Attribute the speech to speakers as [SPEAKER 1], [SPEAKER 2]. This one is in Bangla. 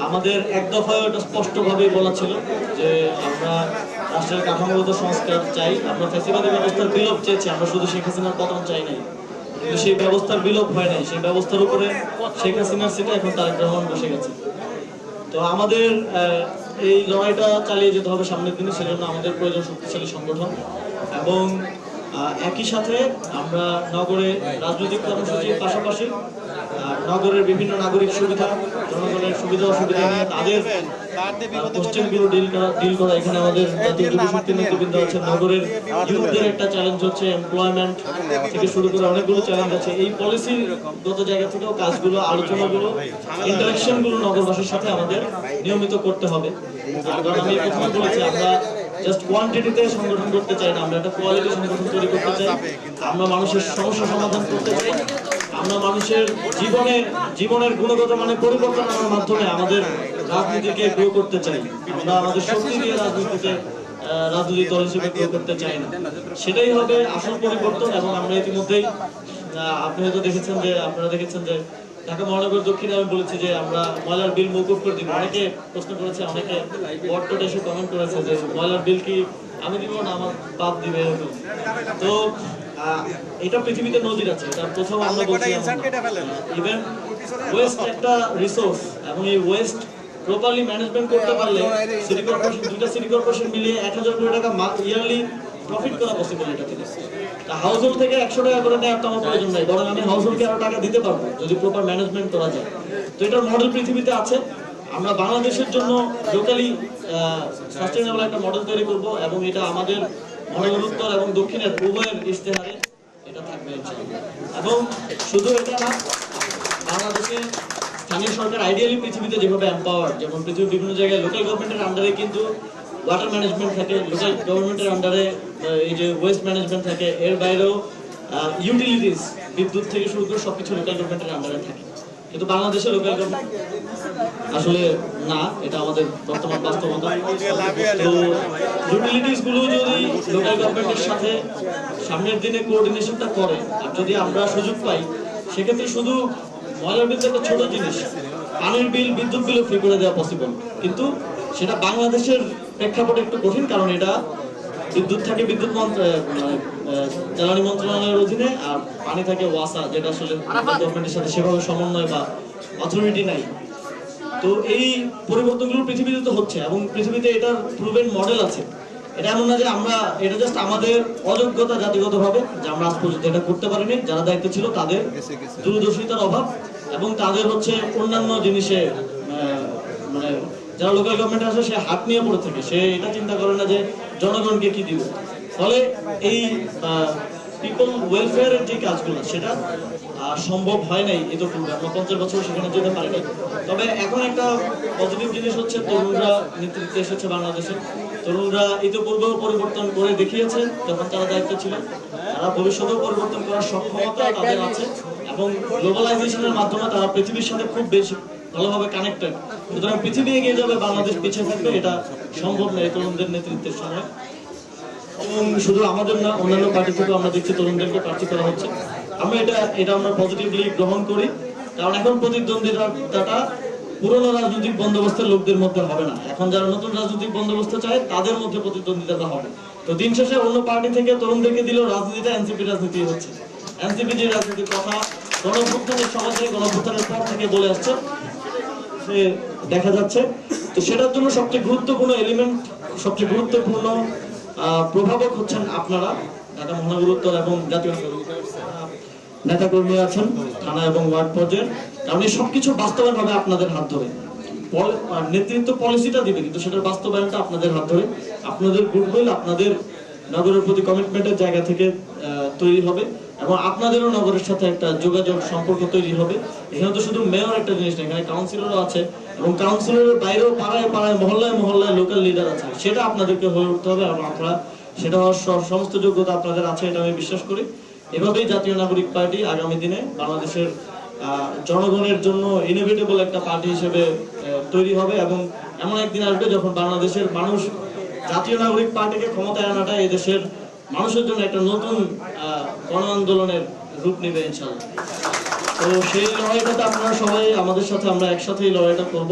[SPEAKER 1] আমাদের এক দফায় ওটা স্পষ্টভাবেই বলা ছিল যে আমরা রাষ্ট্রের কাঠামোগত সংস্কার চাই, আমরা ফ্যাসিবাদী ব্যবস্থার বিলোপ চেয়েছি, আমরা শুধু শেখ হাসিনার পতন চাই নাই। কিন্তু সেই ব্যবস্থার বিলোপ হয় নাই, সেই ব্যবস্থার উপরে শেখ হাসিনার সিটে এখন তারেক রহমান বসে গেছে। তো আমাদের এই লড়াইটা চালিয়ে যেতে হবে সামনের দিনে, সেজন্য আমাদের প্রয়োজন শক্তিশালী সংগঠন এবং একই সাথে আমরা নগরে রাজনৈতিক কর্মসূচির পাশাপাশি নগরের বিভিন্ন নাগরিক সুবিধা, জনগণের সুবিধা অসুবিধা নিয়ে তাদের কোশ্চেনগুলো ডিল করা। এখানে আমাদের জাতীয় যুব শক্তি নেতৃবৃন্দ আছে, নগরের ইউথদের একটা চ্যালেঞ্জ হচ্ছে এমপ্লয়মেন্ট থেকে শুরু করে অনেকগুলো চ্যালেঞ্জ আছে। এই পলিসিগত জায়গা থেকেও কাজগুলো, আলোচনাগুলো, ইন্টারাকশনগুলো নগরবাসীর সাথে আমাদের নিয়মিত করতে হবে। কারণ আমি প্রথমে বলেছি, আমরা জাস্ট কোয়ান্টিটিতে সংগঠন করতে চাই না, আমরা একটা কোয়ালিটি সংগঠন তৈরি করতে চাই। আমরা মানুষের সমস্যা সমাধান করতে চাই, আমরা মানুষের জীবনের গুণগত মানে পরিবর্তন আনার মাধ্যমে আমাদের রাজনীতিকে গ্রো করতে চাই। আমরা আমাদের শক্তি দিয়ে রাজনৈতিক দল হিসেবে গ্রো করতে চাই না। সেটাই হবে আসল পরিবর্তন। এবং আমরা ইতিমধ্যেই আপনারা দেখেছেন যে ঢাকা মহানগর দক্ষিণে আমি বলেছি যে আমরা ময়লার বিল মওকুফ করে দিব। অনেকে প্রশ্ন করেছে, অনেকে বটটে এসে কমেন্ট করেছে যে ময়লার বিল কি আমি দিব না আমার বাপ দিবে, এরকম। তো এটা পৃথিবীতে নজির আছে। এটা প্রথম আমরা বলছি, ইভেন ওয়েস্ট একটা রিসোর্স এবং এই ওয়েস্ট প্রপারলি ম্যানেজমেন্ট করতে পারলে সিটি কর্পোরেশন, দুইটা সিটি কর্পোরেশন মিলিয়ে 1000 কোটি টাকা ইয়ারলি প্রফিট করা পসিবল। এটা থেকে হাউস হোল্ড থেকে 100 টাকা করে নেওয়ার আমার প্রয়োজন নাই, বরং আমি হাউস হোল্ডকে আরো টাকা দিতে পারবো যদি প্রপার ম্যানেজমেন্ট করা যায়। তো এটার মডেল পৃথিবীতে আছে। আমরা বাংলাদেশের জন্য লোকালি সাস্টেইনেবল একটা মডেল তৈরি করব এবং এটা আমাদের মহানগর উত্তর এবং দক্ষিণের উভয়ের ইশতেহারে এটা থাকবে ইনশাআল্লাহ। এবং শুধু এটা না, বাংলাদেশে স্থানীয় সরকার আইডিয়ালি পৃথিবীতে যেভাবে এম্পাওয়ার, যেমন পৃথিবীর বিভিন্ন জায়গায় লোকাল গভর্নমেন্টের আন্ডারে কিন্তু ওয়াটার ম্যানেজমেন্ট থাকে, লোকাল গভর্নমেন্টের আন্ডারে এই যে ওয়েস্ট ম্যানেজমেন্ট থাকে, এর বাইরেও ইউটিলিটিস, বিদ্যুৎ থেকে শুরু করে সবকিছু লোকাল গভর্নমেন্টের আন্ডারে থাকে। কিন্তু বাংলাদেশে লোকাল গভর্নমেন্ট আসলে না, এটা আমাদের বর্তমান বাস্তবতা। তো ইউটিলিটিস গুলো যদি লোকাল গভর্নমেন্টের সাথে সামনের দিনে কোঅর্ডিনেশনটা করে, আর যদি আমরা সুযোগ পাই, সেক্ষেত্রে শুধু ময়লার বিল একটা ছোট জিনিস, পানির বিল, বিদ্যুৎ বিলও ফ্রি করে দেওয়া পসিবল। কিন্তু সেটা বাংলাদেশের প্রেক্ষাপটে একটু কঠিন, কারণ এটা বিদ্যুৎ থাকে জ্বালানি মন্ত্রণালয়ের অধীনে, আর পানি থাকে ওয়াসা, যেটা আসলে গভর্নমেন্টের সাথে সেভাবে সমন্বয় বা অথরিটি নাই। তো এই পরিবর্তনগুলো পৃথিবীতে তো হচ্ছে এবং পৃথিবীতে এটার প্রুভেন মডেল আছে। এটা এমন না যে আমরা, এটা জাস্ট আমাদের অযোগ্যতা জাতিগতভাবে যে আমরা আজ পর্যন্ত এটা করতে পারিনি। যারা দায়িত্ব ছিল তাদের দূরদর্শিতার অভাব এবং তাদের হচ্ছে অন্যান্য জিনিসে, মানে যারা লোকাল গভর্নমেন্টে আসে সে হাত নিয়ে পড়ে থাকে, সে এটা চিন্তা করে না যে জনগণকে কি দিব। ফলে এই পিপল ওয়েলফেয়ারের যে কাজগুলো, সেটা সম্ভব হয় নাই ইতিপূর্বে। আমরা 50 বছর সেখানে যেতে পারি নাই। তবে এখন একটা পজিটিভ জিনিস হচ্ছে, তরুণরা নেতৃত্বে এসেছে বাংলাদেশে। তরুণরা ইতিপূর্বেও পরিবর্তন করে দেখিয়েছে যখন তারা দায়িত্ব ছিল, তারা ভবিষ্যতেও পরিবর্তন করার সক্ষমতা তাদের আছে এবং গ্লোবালাইজেশনের মাধ্যমে তারা পৃথিবীর সাথে খুব বেশি ভালোভাবে কানেক্টেড। সুতরাং পৃথিবী এগিয়ে যাবে, বাংলাদেশ পিছিয়ে থাকবে, এটা সম্ভব নয় তরুণদের নেতৃত্বের সময়। এবং শুধু আমাদের না, অন্যান্য পার্টি থেকেও আমরা দেখছি তরুণদেরকে প্রার্থী করা হচ্ছে। আমরা এটা আমরা পজিটিভলি গ্রহণ করি, কারণ এখন প্রতিদ্বন্দ্বিতাটা পুরনো রাজনৈতিক বন্দোবস্তের লোকদের মধ্যে হবে না। এখন যারা নতুন রাজনৈতিক বন্দোবস্ত চায় তাদের মধ্যে প্রতিদ্বন্দ্বিতাটা হবে। তো দিন শেষে অন্য পার্টি থেকে তরুণদেরকে দিলেও রাজনীতিটা এনসিপি রাজনীতি হচ্ছে। এনসিপি যে রাজনীতির কথা গণঅভ্যুত্থানের সময় থেকে, গণঅভ্যুত্থানের পর থেকে বলে আসছে, সে দেখা যাচ্ছে। তো সেটার জন্য সবচেয়ে গুরুত্বপূর্ণ এলিমেন্ট, সবচেয়ে গুরুত্বপূর্ণ প্রভাবক হচ্ছেন আপনারা, ঢাকা মহানগর উত্তর এবং জাতীয় নেতাকর্মী আছেন থানা এবং ওয়ার্ড পর্যায়ে। কারণ এই সবকিছু বাস্তবায়ন হবে আপনাদের হাত ধরে। নেতৃত্ব পলিসিটা দিবে, কিন্তু সেটার বাস্তবায়নটা আপনাদের হাত ধরে। আপনাদের গুডউইল, আপনাদের নগরের প্রতি কমিটমেন্টের জায়গা থেকে তৈরি হবে এবং আপনাদেরও নগরের সাথে একটা যোগাযোগ সম্পর্ক তৈরি হবে। এখানে তো শুধু মেয়র একটা জিনিস না, এখানে কাউন্সিলরও আছে এবং কাউন্সিলরের বাইরেও পাড়ায় পাড়ায়, মহল্লায় মহল্লায় লোকাল লিডার আছে। সেটা আপনাদেরকে হয়ে উঠতে হবে এবং আপনারা সেটা হওয়ার সমস্ত যোগ্যতা আপনাদের আছে, এটা আমি বিশ্বাস করি। এভাবেই জাতীয় নাগরিক পার্টি আগামী দিনে বাংলাদেশের জনগণের জন্য ইনোভেটেবল একটা পার্টি হিসেবে তৈরি হবে এবং এমন একদিন আসবে যখন বাংলাদেশের মানুষ জাতীয় নাগরিক পার্টিকে ক্ষমতায় আনাটা এই দেশের মানুষের জন্য একটা নতুন গণ আন্দোলনের রূপ নেবে ইনশাআল্লাহ। তো সেই লড়াইটাতে আপনারা সবাই আমাদের সাথে, আমরা একসাথে এই লড়াইটা করব।